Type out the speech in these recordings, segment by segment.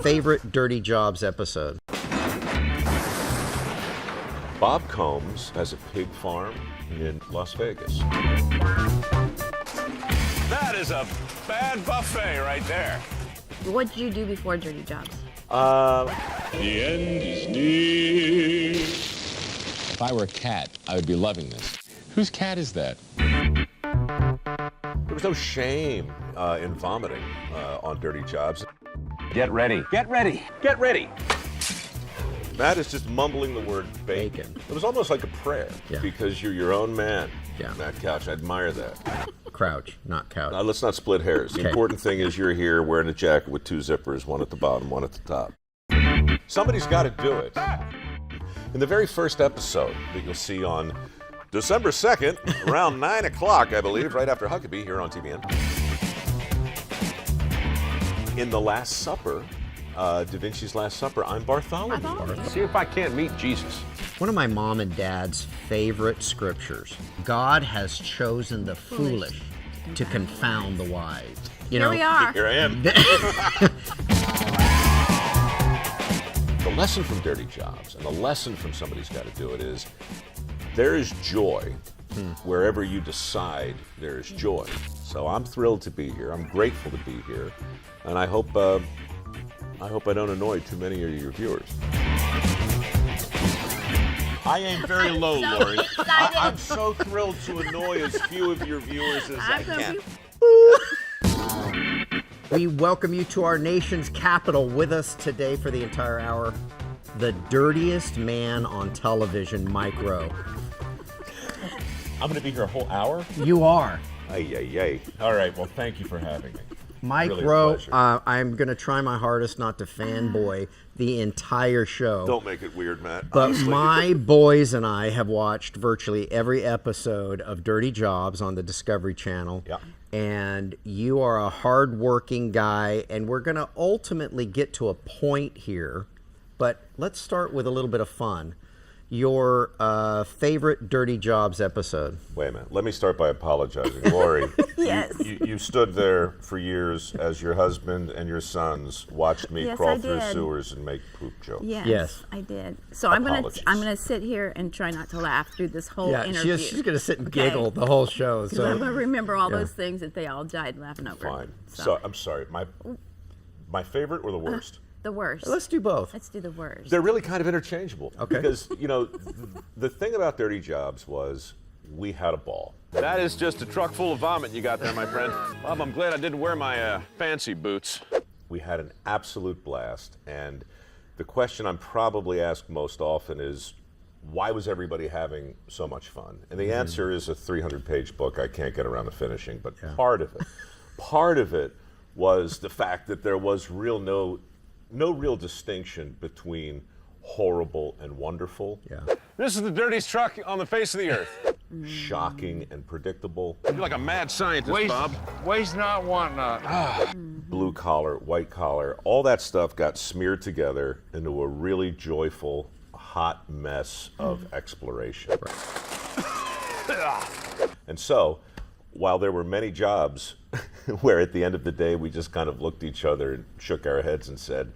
favorite Dirty Jobs episode? Bob Combs has a pig farm in Las Vegas. That is a bad buffet right there. What did you do before Dirty Jobs? The end is near. If I were a cat, I would be loving this. Whose cat is that? There was no shame in vomiting on Dirty Jobs. Get ready. Get ready. Get ready. Matt is just mumbling the word bacon. It was almost like a prayer because you're your own man. Yeah. Matt Couch, I admire that. Crouch, not couch. Now, let's not split hairs. The important thing is you're here wearing a jacket with two zippers, one at the bottom, one at the top. Somebody's got to do it. In the very first episode that you'll see on December 2nd, around 9 o'clock, I believe, right after Huckabee here on TVN. In The Last Supper, Da Vinci's Last Supper, I'm Bartholomew. See if I can't meet Jesus. One of my mom and dad's favorite scriptures. God has chosen the foolish to confound the wise. Here we are. Here I am. The lesson from Dirty Jobs and the lesson from Somebody's Got to Do It is there is joy wherever you decide there is joy. So I'm thrilled to be here. I'm grateful to be here, and I hope I don't annoy too many of your viewers. I aim very low, so Laurie. excited. I'm so thrilled to annoy as few of your viewers as I can. We welcome you to our nation's capital. With us today for the entire hour, the dirtiest man on television, Mike Rowe. I'm going to be here a whole hour? You are. Ay, ay, ay. All right, well, thank you for having me. Mike Really a Rowe, pleasure. I'm going to try my hardest not to fanboy the entire show. Don't make it weird, Matt. But Honestly. my boys and I have watched virtually every episode of Dirty Jobs on the Discovery Channel. Yeah. And you are a hardworking guy, and we're going to ultimately get to a point here. But let's start with a little bit of fun. Your favorite Dirty Jobs episode? Wait a minute. Let me start by apologizing. Laurie, Yes. you stood there for years as your husband and your sons watched me Yes, crawl I through did. sewers and make poop jokes. Yes, Yes. I did. So I'm Apologies. gonna sit here and try not to laugh through this whole interview. she's going to sit and Okay. giggle the whole show. 'Cause So I'm gonna remember all those things that they all died laughing over. Fine. So I'm sorry. My favorite or the worst? The worst. let's do both. Let's do the worst. They're really kind of interchangeable. Okay. Because, the thing about Dirty Jobs was we had a ball. That is just a truck full of vomit you got there, my friend. Bob, I'm glad I didn't wear my fancy boots. We had an absolute blast. And the question I'm probably asked most often is, why was everybody having so much fun? And the answer is a 300-page book I can't get around to finishing. But part of it was the fact that there was no real distinction between horrible and wonderful, This is the dirtiest truck on the face of the earth. shocking and predictable, You're like a mad scientist, Bob. Waste not, want not. blue collar, white collar, all that stuff got smeared together into a really joyful, hot mess of exploration. And so, while there were many jobs where at the end of the day we just kind of looked at each other and shook our heads and said,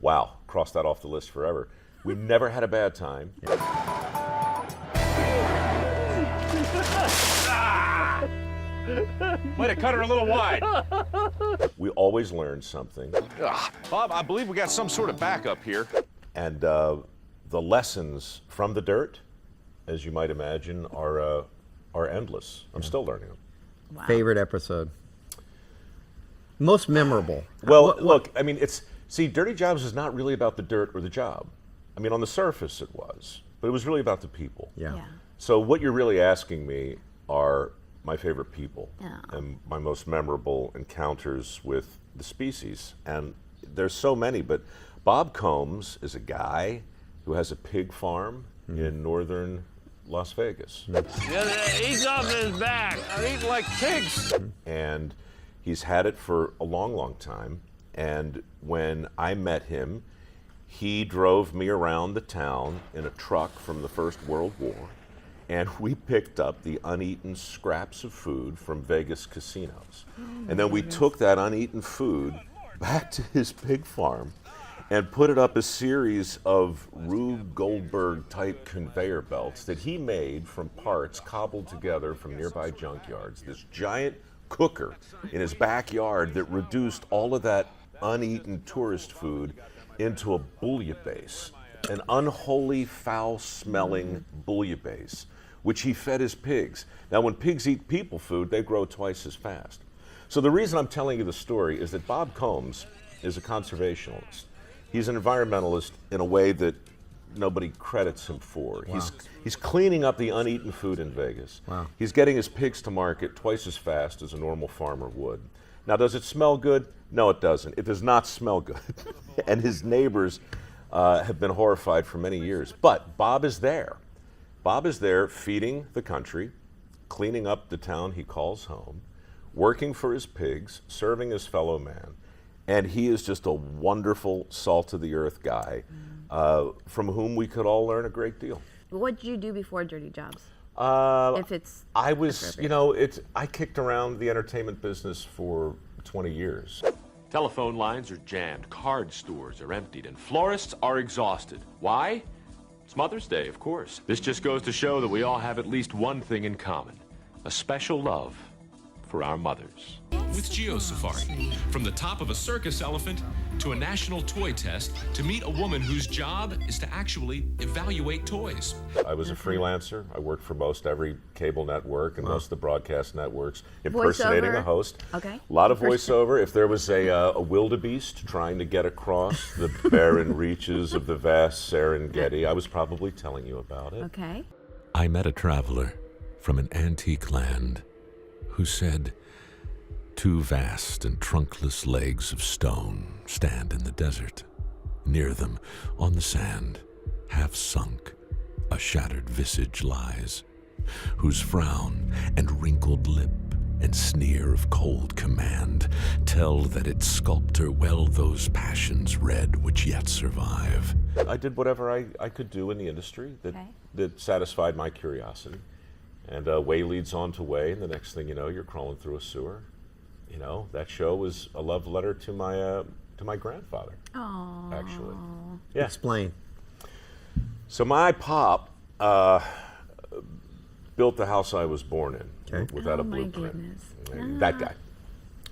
wow, cross that off the list forever. We never had a bad time. Might have cut her a little wide. We always learned something. Bob, I believe we got some sort of backup here. And the lessons from the dirt, as you might imagine, are endless. I'm still learning them. Wow. Favorite episode? Most memorable? Well, look, I mean, Dirty Jobs is not really about the dirt or the job. I mean, on the surface it was, but it was really about the people. Yeah. So what you're really asking me are my favorite people Yeah. and my most memorable encounters with the species. And there's so many, but Bob Combs is a guy who has a pig farm in northern Las Vegas. He's off his back. They're eating like pigs. And he's had it for a long, long time. And when I met him, he drove me around the town in a truck from the First World War. And we picked up the uneaten scraps of food from Vegas casinos. And then we took that uneaten food back to his pig farm. and put it up a series of Rube Goldberg type conveyor belts that he made from parts cobbled together from nearby junkyards. This giant cooker in his backyard that reduced all of that uneaten tourist food into a bouillabaisse, an unholy, foul-smelling bouillabaisse, which he fed his pigs. Now, when pigs eat people food, they grow twice as fast. So the reason I'm telling you the story is that Bob Combs is a conservationist. He's an environmentalist in a way that nobody credits him for. Wow. He's cleaning up the uneaten food in Vegas. Wow. He's getting his pigs to market twice as fast as a normal farmer would. Now, does it smell good? No, it doesn't. It does not smell good. And his neighbors have been horrified for many years. But Bob is there. Bob is there feeding the country, cleaning up the town he calls home, working for his pigs, serving his fellow man. And he is just a wonderful, salt-of-the-earth guy from whom we could all learn a great deal. What did you do before Dirty Jobs? If it's I was, appropriate. you know, I kicked around the entertainment business for 20 years. Telephone lines are jammed, card stores are emptied, and florists are exhausted. Why? It's Mother's Day, of course. This just goes to show that we all have at least one thing in common: a special love for our mothers. With Geo Safari, from the top of a circus elephant to a national toy test to meet a woman whose job is to actually evaluate toys. I was a freelancer. I worked for most every cable network and most of the broadcast networks, impersonating Voiceover? a host. Okay. A lot of voiceover. If there was a wildebeest trying to get across the barren reaches of the vast Serengeti, I was probably telling you about it. Okay. I met a traveler from an antique land who said, "Two vast and trunkless legs of stone stand in the desert. Near them, on the sand, half sunk, a shattered visage lies, whose frown and wrinkled lip and sneer of cold command tell that its sculptor well those passions read which yet survive." I did whatever I could do in the industry that satisfied my curiosity. And way leads on to way, and the next thing you know, you're crawling through a sewer. You know, that show was a love letter to my grandfather. Aww. Actually. Yeah. Explain. So my pop built the house I was born in without a blueprint. Goodness. That guy.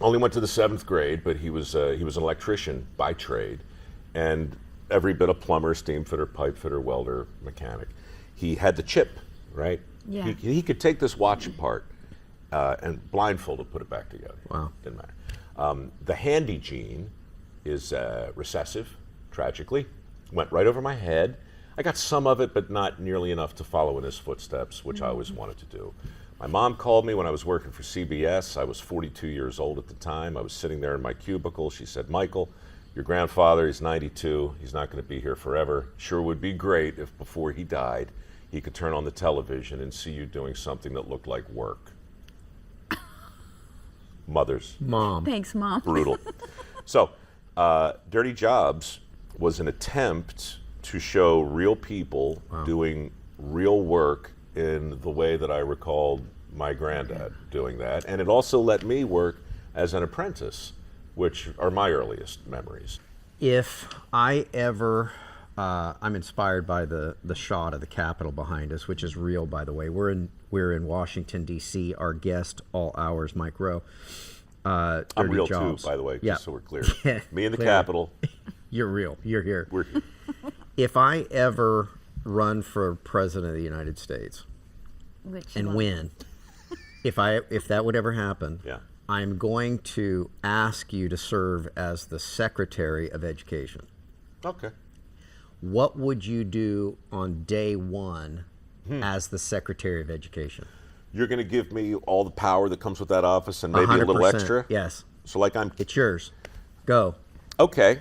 Only went to the 7th grade, but he was an electrician by trade, and every bit of plumber, steam fitter, pipe fitter, welder, mechanic. He had the chip, right? Yeah. He could take this watch apart and blindfolded put it back together. Wow. Didn't matter. The handy gene is recessive, tragically. Went right over my head. I got some of it, but not nearly enough to follow in his footsteps, which I always wanted to do. My mom called me when I was working for CBS. I was 42 years old at the time. I was sitting there in my cubicle. She said, "Michael, your grandfather, he's 92. He's not going to be here forever. Sure would be great if before he died, he could turn on the television and see you doing something that looked like work." Mothers. Mom. Thanks, Mom. Brutal. So, Dirty Jobs was an attempt to show real people doing real work in the way that I recalled my granddad doing that. And it also let me work as an apprentice, which are my earliest memories. If I ever, I'm inspired by the shot of the Capitol behind us, which is real, by the way. We're in Washington D.C. Our guest, all hours, Mike Rowe. I'm real too, by the way, just so we're clear. Me and the Capitol. You're real. You're here. We're here. If I ever run for president of the United States and win, if that would ever happen, I'm going to ask you to serve as the Secretary of Education. Okay. What would you do on day one as the Secretary of Education? You're going to give me all the power that comes with that office and maybe 100%, a little extra? Yes. So like It's yours. Go. Okay.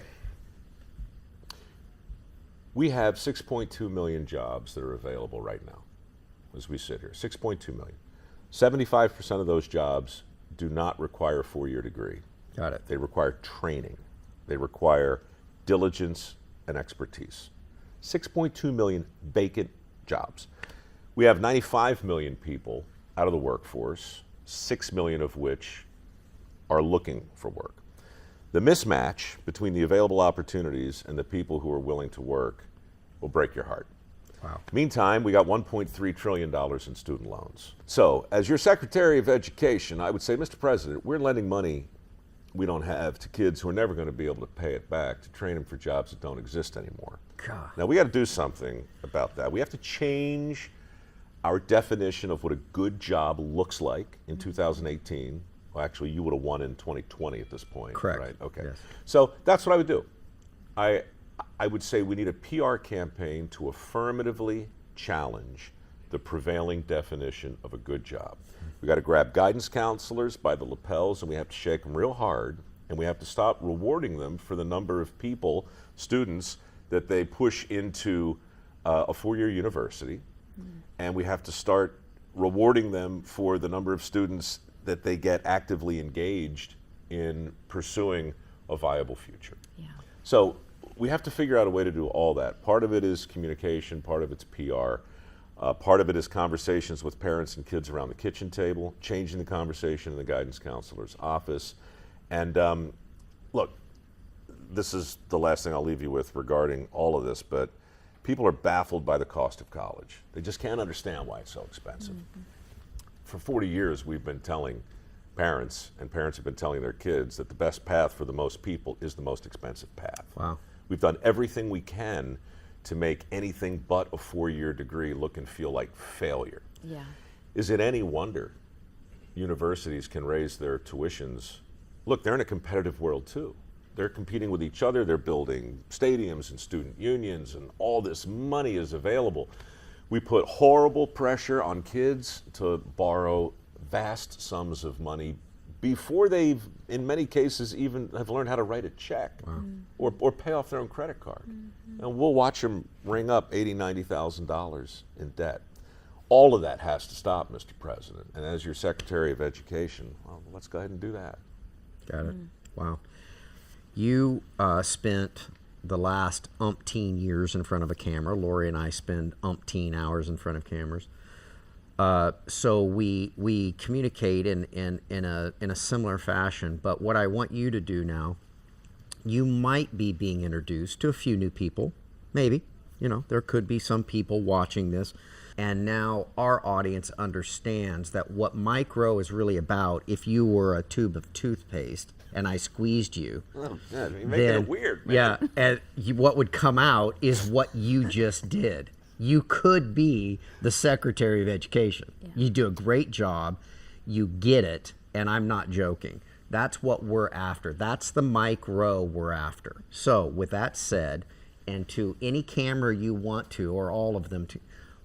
We have 6.2 million jobs that are available right now as we sit here. 6.2 million. 75% of those jobs do not require a 4-year degree. Got it. They require training. They require diligence and expertise. 6.2 million vacant jobs. We have 95 million people out of the workforce, 6 million of which are looking for work. The mismatch between the available opportunities and the people who are willing to work will break your heart. Wow. Meantime, we got $1.3 trillion in student loans. So, as your Secretary of Education, I would say, Mr. President, we're lending money we don't have to kids who are never going to be able to pay it back to train them for jobs that don't exist anymore. God. Now, we got to do something about that. We have to change our definition of what a good job looks like in 2018. Well, actually, you would have won in 2020 at this point. Correct. Right? Okay. Yes. So that's what I would do. I would say we need a PR campaign to affirmatively challenge the prevailing definition of a good job. We got to grab guidance counselors by the lapels and we have to shake them real hard, and we have to stop rewarding them for the number of people, students, that they push into a four-year university, and we have to start rewarding them for the number of students that they get actively engaged in pursuing a viable future. Yeah. So we have to figure out a way to do all that. Part of it is communication, part of it's PR, part of it is conversations with parents and kids around the kitchen table, changing the conversation in the guidance counselor's office. And look, this is the last thing I'll leave you with regarding all of this, but people are baffled by the cost of college. They just can't understand why it's so expensive. For 40 years, we've been telling parents, and parents have been telling their kids, that the best path for the most people is the most expensive path. Wow. We've done everything we can to make anything but a four-year degree look and feel like failure. Yeah. Is it any wonder universities can raise their tuitions? Look, they're in a competitive world too. They're competing with each other, they're building stadiums and student unions, and all this money is available. We put horrible pressure on kids to borrow vast sums of money before they've, in many cases, even have learned how to write a check. Wow. or pay off their own credit card. And we'll watch them ring up $80,000, $90,000 in debt. All of that has to stop, Mr. President. And as your Secretary of Education, well, let's go ahead and do that. Got it. Wow. You spent the last umpteen years in front of a camera. Laurie and I spend umpteen hours in front of cameras. So we communicate in a similar fashion. But what I want you to do now, you might be being introduced to a few new people, maybe. You know, there could be some people watching this. And now our audience understands that what Mike Rowe is really about, if you were a tube of toothpaste and I squeezed you, Oh, yeah, you're making it weird, man. yeah, and what would come out is what you just did. You could be the Secretary of Education. Yeah. You do a great job. You get it, and I'm not joking. That's what we're after. That's the Mike Rowe we're after. So with that said, and to any camera you want to, or all of them,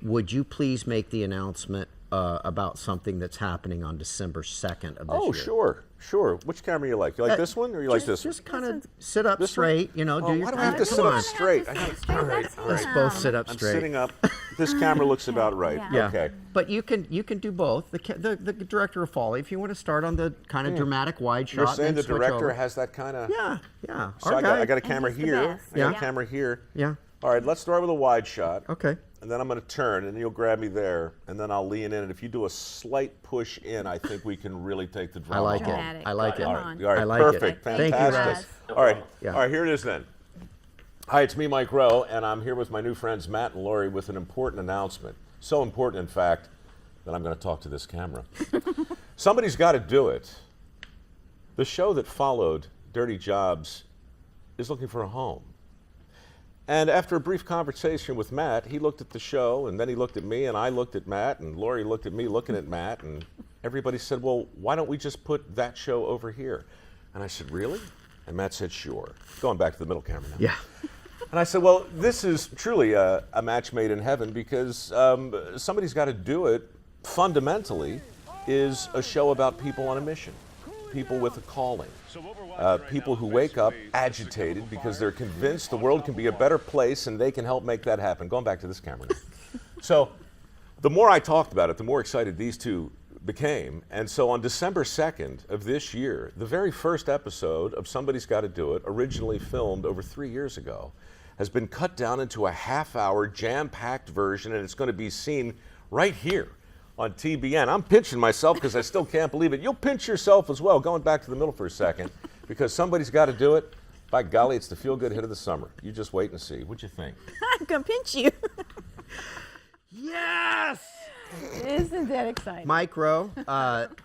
would you please make the announcement about something that's happening on December 2nd of this year? Oh, sure. Which camera you like? You like this one or you like this one? Just kind of sit up This straight, one? you know, Oh, do your why do I have to thing. sit Come up on. straight? All right. Let's both sit up I'm straight. sitting up. This camera looks about right. Yeah. Yeah, Okay. but you can do both. The director will follow. If you want to start on the kind of dramatic wide shot, You're saying then the switch director over. has that kind of... Yeah. So Our I guy. got a camera he's the here. best. I got Yeah. a camera here. Yeah. All right, let's start with a wide shot. Okay. And then I'm going to turn, and you'll grab me there, and then I'll lean in. And if you do a slight push in, I think we can really take the drama I like home. Dramatic. it. I like it. Come All on. right, all right, I like it. perfect, Thank you, fantastic. guys. All right, Yeah. all right, here it is then. Hi, it's me, Mike Rowe, and I'm here with my new friends Matt and Laurie with an important announcement. So important, in fact, that I'm going to talk to this camera. Somebody's got to do it. The show that followed, Dirty Jobs, is looking for a home. And after a brief conversation with Matt, he looked at the show, and then he looked at me, and I looked at Matt, and Laurie looked at me looking at Matt, and everybody said, well, why don't we just put that show over here? And I said, really? And Matt said, sure. Going back to the middle camera now. Yeah. And I said, well, this is truly a match made in heaven, because somebody's got to do it. Fundamentally, is a show about people on a mission, people with a calling, people who wake up agitated because they're convinced the world can be a better place and they can help make that happen. Going back to this camera now. So the more I talked about it, the more excited these two became. And so on December 2nd of this year, the very first episode of Somebody's Got to Do It, originally filmed over 3 years ago, has been cut down into a half-hour, jam-packed version, and it's going to be seen right here on TBN. I'm pinching myself because I still can't believe it. You'll pinch yourself as well. Going back to the middle for a second. Because somebody's got to do it. By golly, it's the feel-good hit of the summer. You just wait and see. What'd you think? I'm gonna pinch you. Yes! Isn't that exciting? Mike Rowe,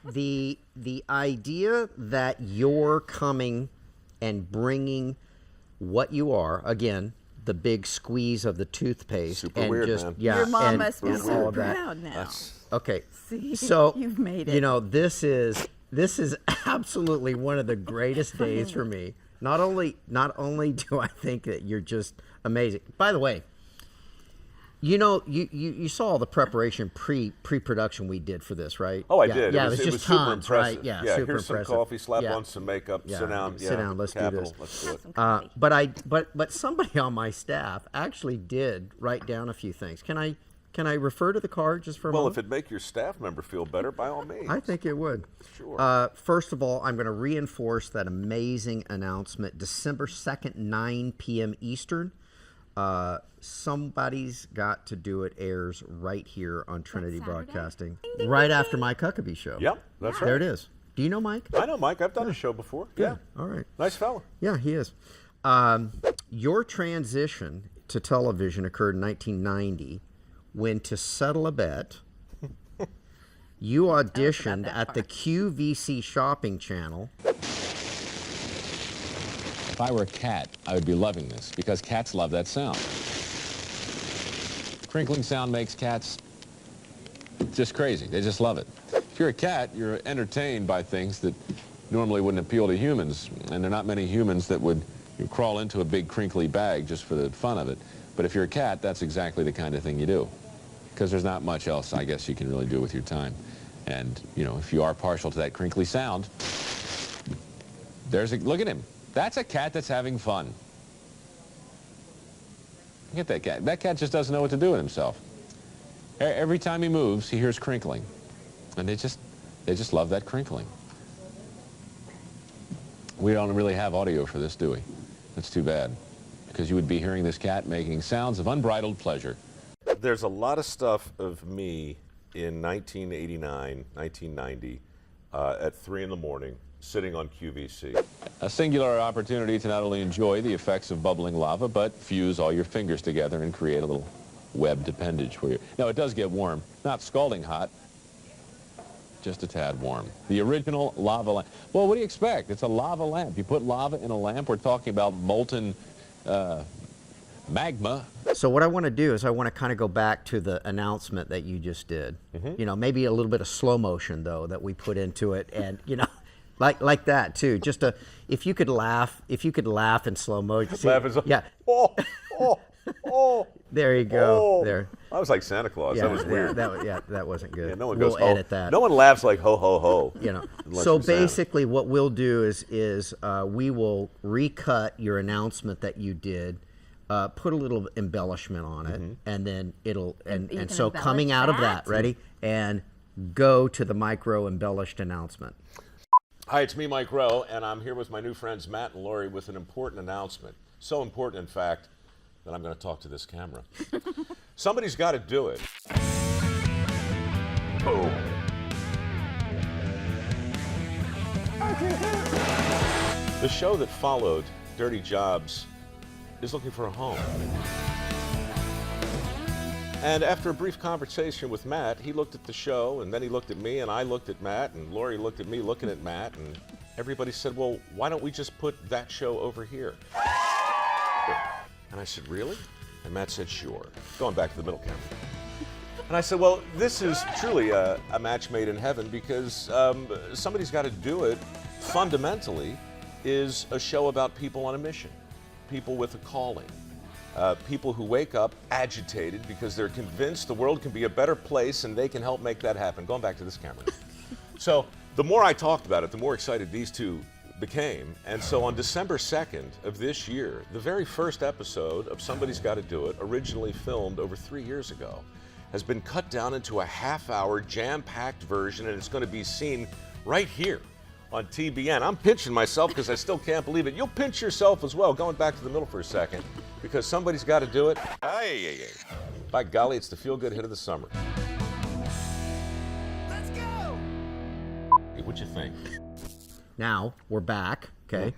the idea that you're coming and bringing what you are, again, the big squeeze of the toothpaste. Super and weird, just, man. Yeah, Your mom and must be all so of that. proud now. Okay, See, so you've made it. You know, this is absolutely one of the greatest days for me. Not only do I think that you're just amazing. By the way, you know, you saw all the preparation pre-production we did for this, right? Oh, I yeah, did. Yeah, it was just super tons, impressive. right? Yeah, yeah super here's impressive. some coffee, slap Yeah. on some makeup, Yeah. sit down. Sit down. Let's Capital. do this. Let's do it. But somebody on my staff actually did write down a few things. Can I refer to the card just for a Well, moment? if it'd make your staff member feel better, by all means. I think it would. Sure. First of all, I'm going to reinforce that amazing announcement. December 2nd, 9 p.m. Eastern. Somebody's Got to Do It airs right here on Trinity Broadcasting, right after Mike Huckabee show. Yep, that's right. There it is. Do you know Mike? I know Mike. I've done a show before. Yeah. All right. Nice fella. Yeah, he is. Your transition to television occurred in 1990 when, to settle a bet, you auditioned at the QVC shopping channel. If I were a cat, I would be loving this because cats love that sound. Crinkling sound makes cats just crazy. They just love it. If you're a cat, you're entertained by things that normally wouldn't appeal to humans, and there are not many humans that would crawl into a big crinkly bag just for the fun of it. But if you're a cat, that's exactly the kind of thing you do, because there's not much else, I guess, you can really do with your time. And, you know, if you are partial to that crinkly sound, look at him. That's a cat that's having fun. Look at that cat. That cat just doesn't know what to do with himself. Every time he moves, he hears crinkling. And they just love that crinkling. We don't really have audio for this, do we? That's too bad, because you would be hearing this cat making sounds of unbridled pleasure. There's a lot of stuff of me in 1989, 1990, at 3 in the morning, sitting on QVC. A singular opportunity to not only enjoy the effects of bubbling lava, but fuse all your fingers together and create a little webbed appendage for you. Now, it does get warm. Not scalding hot, just a tad warm. The original lava lamp. Well, what do you expect? It's a lava lamp. You put lava in a lamp. We're talking about molten magma. So what I want to do is I want to kind of go back to the announcement that you just did. Mm-hmm. You know, maybe a little bit of slow motion, though, that we put into it. And, you know, like that, too. Just if you could laugh in slow motion. Laugh in slow. Yeah. Oh. There you go. Oh. There. I was like Santa Claus. That was weird. That wasn't good. Yeah, no one we'll goes, ho. edit that. No one laughs like ho, ho, ho. You know. Unless So you're Santa. basically what we'll do is we will recut your announcement that you did, put a little embellishment on it, and then it'll, and so coming out of that, ready? And go to the Mike Rowe embellished announcement. Hi, it's me, Mike Rowe, and I'm here with my new friends Matt and Laurie with an important announcement. So important, in fact, that I'm going to talk to this camera. Somebody's got to do it. Oh. The show that followed, Dirty Jobs, is looking for a home. And after a brief conversation with Matt, he looked at the show, and then he looked at me, and I looked at Matt, and Laurie looked at me looking at Matt, and everybody said, well, why don't we just put that show over here? And I said, really? And Matt said, sure. Going back to the middle camera. And I said, well, this is truly a match made in heaven, because Somebody's Got to Do It, fundamentally, is a show about people on a mission, people with a calling. People who wake up agitated because they're convinced the world can be a better place and they can help make that happen. Going back to this camera. So the more I talked about it, the more excited these two became. And so on December 2nd of this year, the very first episode of Somebody's Got to Do It, originally filmed over 3 years ago, has been cut down into a half-hour jam-packed version, and it's going to be seen right here on TBN. I'm pinching myself because I still can't believe it. You'll pinch yourself as well, going back to the middle for a second, because Somebody's Got to Do It. By golly, it's the feel-good hit of the summer. Let's go! Hey, what'd you think? Now we're back, okay?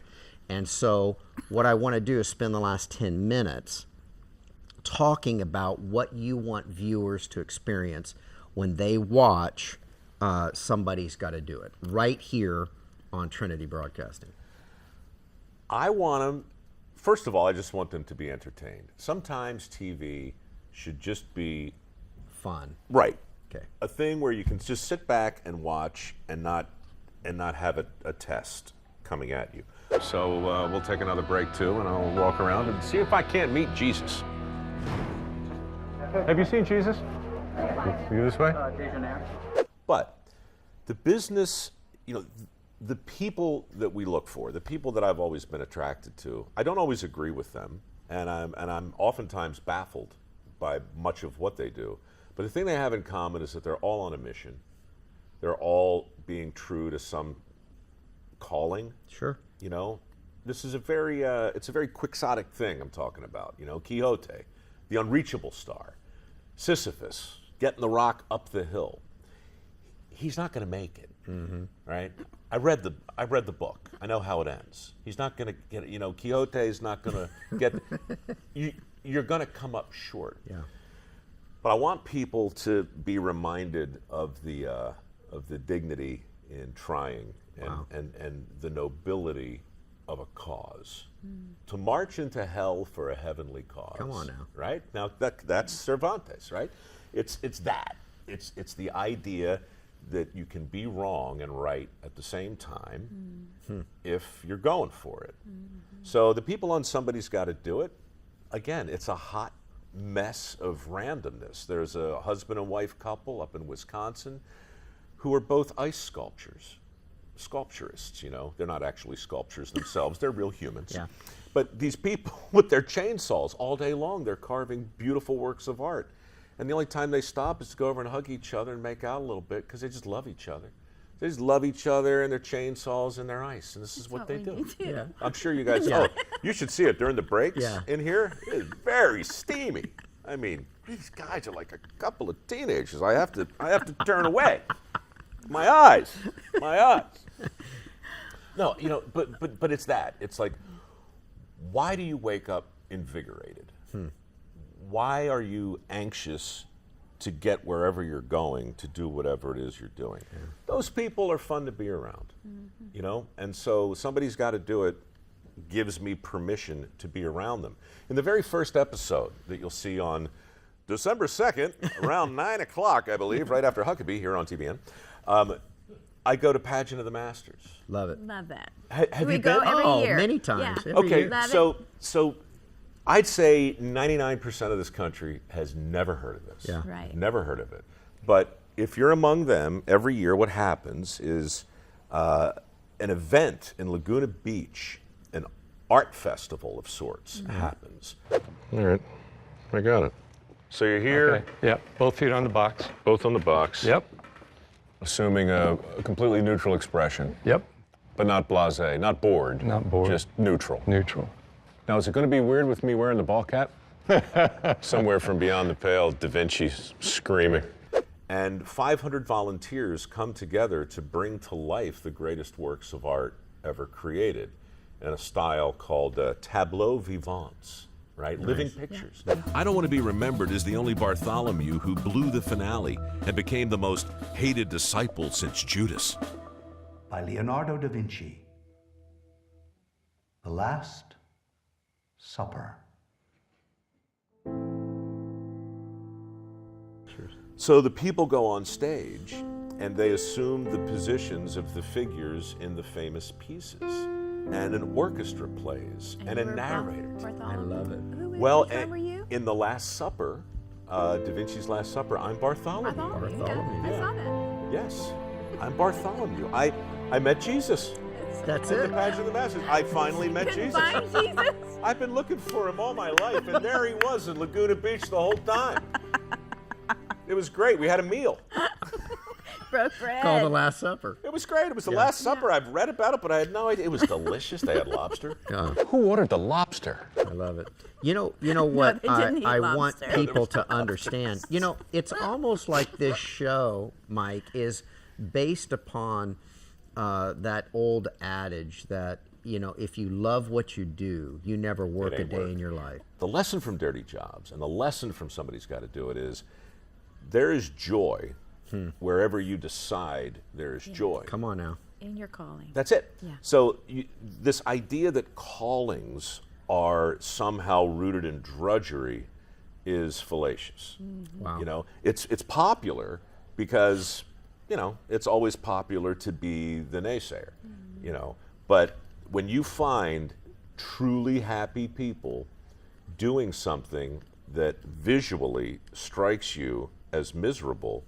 And so what I want to do is spend the last 10 minutes talking about what you want viewers to experience when they watch Somebody's Got to Do It, right here on Trinity Broadcasting. I want them, first of all, I just want them to be entertained. Sometimes TV should just be fun. Right. Okay. A thing where you can just sit back and watch and not have a test coming at you. So we'll take another break too, and I'll walk around and see if I can't meet Jesus. Have you seen Jesus? You this way? But the business, the people that we look for, the people that I've always been attracted to, I don't always agree with them, and I'm oftentimes baffled by much of what they do. But the thing they have in common is that they're all on a mission. They're all being true to some calling. Sure. This is it's a very quixotic thing I'm talking about. Quixote, the unreachable star, Sisyphus, getting the rock up the hill. He's not going to make it, right? I read the book. I know how it ends. He's not going to get it. Quixote is not going to get. You're going to come up short. Yeah. But I want people to be reminded of the dignity in trying and the nobility of a cause. To march into hell for a heavenly cause. Come on now. Right? Now that's Cervantes, right? It's that. It's the idea that you can be wrong and right at the same time if you're going for it. So the people on Somebody's Got to Do It, again, it's a hot mess of randomness. There's a husband and wife couple up in Wisconsin who are both ice sculpturists. They're not actually sculptures themselves, they're real humans. Yeah. But these people with their chainsaws all day long, they're carving beautiful works of art. And the only time they stop is to go over and hug each other and make out a little bit because they just love each other. They just love each other and their chainsaws and their ice, and this is what they do. Yeah. I'm sure you guys, you should see it during the breaks in here. It's very steamy. I mean, these guys are like a couple of teenagers. I have to turn away. My eyes. No, but it's that. It's like, why do you wake up invigorated? Why are you anxious to get wherever you're going, to do whatever it is you're doing? Those people are fun to be around, And so Somebody's Got to Do It gives me permission to be around them. In the very first episode that you'll see on December 2nd, around 9 o'clock, I believe, right after Huckabee here on TBN, I go to Pageant of the Masters. Love it. Love that. Have we you go been? every year. Many times. Yeah. Every Okay, year. so I'd say 99% of this country has never heard of this. Yeah. Right. Never heard of it. But if you're among them, every year what happens is an event in Laguna Beach, an art festival of sorts, happens. All right, I got it. So you're here. Okay. Yep. Both feet on the box. Both on the box. Yep. Assuming a completely neutral expression. Yep. But not blasé, not bored. Not bored. Just neutral. Neutral. Now, is it going to be weird with me wearing the ball cap? Somewhere from beyond the pale, Da Vinci's screaming. And 500 volunteers come together to bring to life the greatest works of art ever created in a style called tableau vivants, right? Nice. Living pictures. Yeah. I don't want to be remembered as the only Bartholomew who blew the finale and became the most hated disciple since Judas. By Leonardo da Vinci, The Last Supper. So the people go on stage and they assume the positions of the figures in the famous pieces. And an orchestra plays and a narrator. I love it. Well, in The Last Supper, Da Vinci's Last Supper, I'm Bartholomew. Bartholomew. I saw that. Yes, I'm Bartholomew. I met Jesus. That's at it. The Pageant of the Masters. I finally met Jesus. Find Jesus. I've been looking for him all my life, and there he was in Laguna Beach the whole time. It was great. We had a meal. Broke bread. Called The Last Supper. It was great. It was The Last Supper. I've read about it, but I had no idea. It was delicious. They had lobster. Who ordered the lobster? I love it. You know what they didn't eat I want lobster. people to understand. It's almost like this show, Mike, is based upon that old adage that if you love what you do, you never work a ain't day work. in your life. The lesson from Dirty Jobs and the lesson from Somebody's Got to Do It is there is joy wherever you decide there is joy. Come on now. In your calling. That's it. Yeah. So this idea that callings are somehow rooted in drudgery is fallacious. Wow. It's popular because, it's always popular to be the naysayer, But when you find truly happy people doing something that visually strikes you as miserable,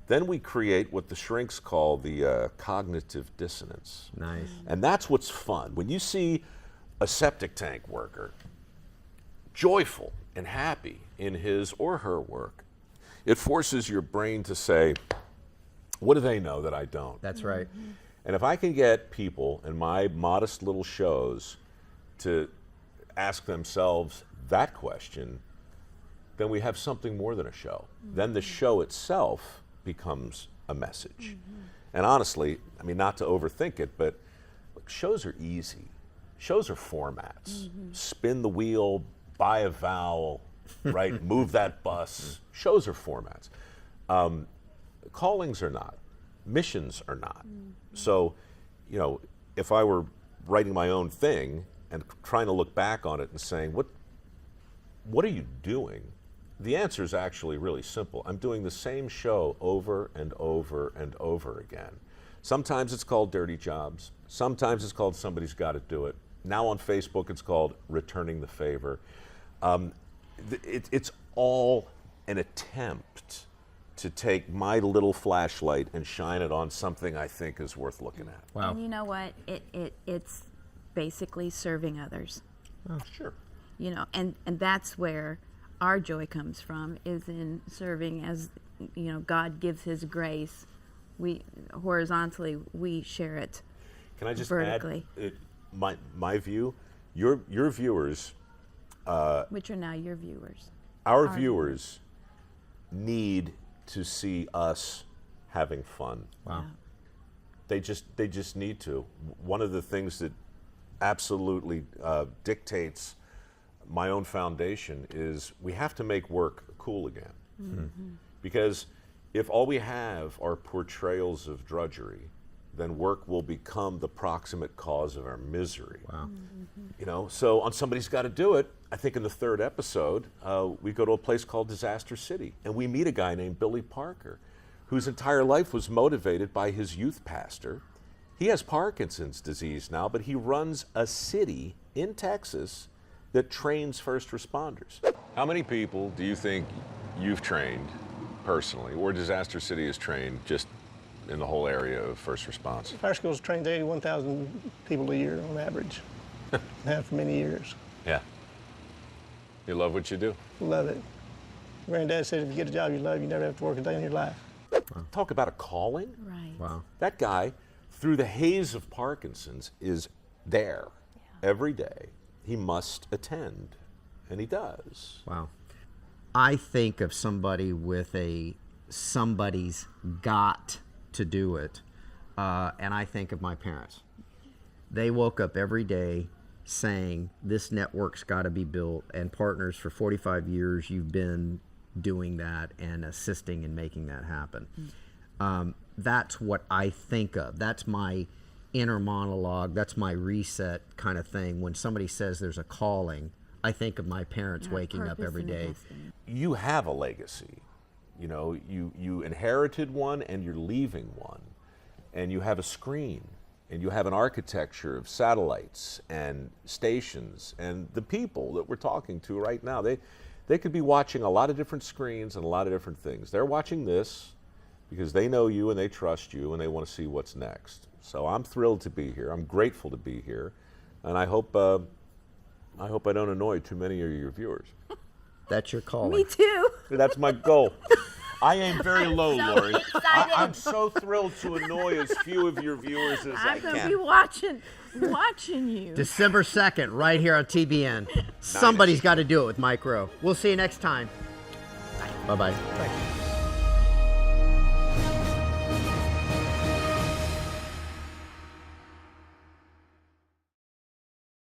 then we create what the shrinks call the cognitive dissonance. Nice. And that's what's fun. When you see a septic tank worker joyful and happy in his or her work, it forces your brain to say, what do they know that I don't? That's right. And if I can get people in my modest little shows to ask themselves that question, then we have something more than a show. Then the show itself becomes a message. And honestly, not to overthink it, but look, shows are easy. Shows are formats. Spin the wheel, buy a vowel, right? Move that bus. Shows are formats. Callings are not. Missions are not. So, if I were writing my own thing and trying to look back on it and saying, what are you doing? The answer is actually really simple. I'm doing the same show over and over and over again. Sometimes it's called Dirty Jobs. Sometimes it's called Somebody's Got to Do It. Now on Facebook, it's called Returning the Favor. It's all an attempt to take my little flashlight and shine it on something I think is worth looking at. Wow. And you know what? It's basically serving others. Oh, sure. And that's where our joy comes from, is in serving. As God gives His grace, we horizontally, we share it. Can I just vertically. add my view? Your viewers, Which are now your viewers. our viewers need to see us having fun. Wow. They just need to. One of the things that absolutely dictates my own foundation is we have to make work cool again. Because if all we have are portrayals of drudgery, then work will become the proximate cause of our misery. Wow. So on Somebody's Got to Do It, I think in the third episode, we go to a place called Disaster City, and we meet a guy named Billy Parker, whose entire life was motivated by his youth pastor. He has Parkinson's disease now, but he runs a city in Texas that trains first responders. How many people do you think you've trained personally, or Disaster City has trained just in the whole area of first response? Fire schools trains 81,000 people a year on average. Have for many years. Yeah. You love what you do? Love it. Granddad said if you get a job you love, you never have to work a day in your life. Talk about a calling. Right. Wow. That guy, through the haze of Parkinson's, is there every day. He must attend, and he does. Wow. I think of somebody with somebody's got to do it, and I think of my parents. They woke up every day saying, this network's got to be built, and Partners, for 45 years, you've been doing that and assisting in making that happen. That's what I think of. That's my inner monologue. That's my reset kind of thing. When somebody says there's a calling, I think of my parents waking up every day. You have a legacy. You inherited one and you're leaving one. And you have a screen. And you have an architecture of satellites and stations. And the people that we're talking to right now, they could be watching a lot of different screens and a lot of different things. They're watching this because they know you and they trust you and they want to see what's next. So I'm thrilled to be here. I'm grateful to be here. And I hope I don't annoy too many of your viewers. That's your calling. Me too. That's my goal. I aim very low, so Laurie. excited. I'm so thrilled to annoy as few of your viewers as I I'm going to can. be watching you. December 2nd, right here on TBN. Somebody's got to do it with Mike Rowe. We'll see you next time. Bye-bye. Thank you.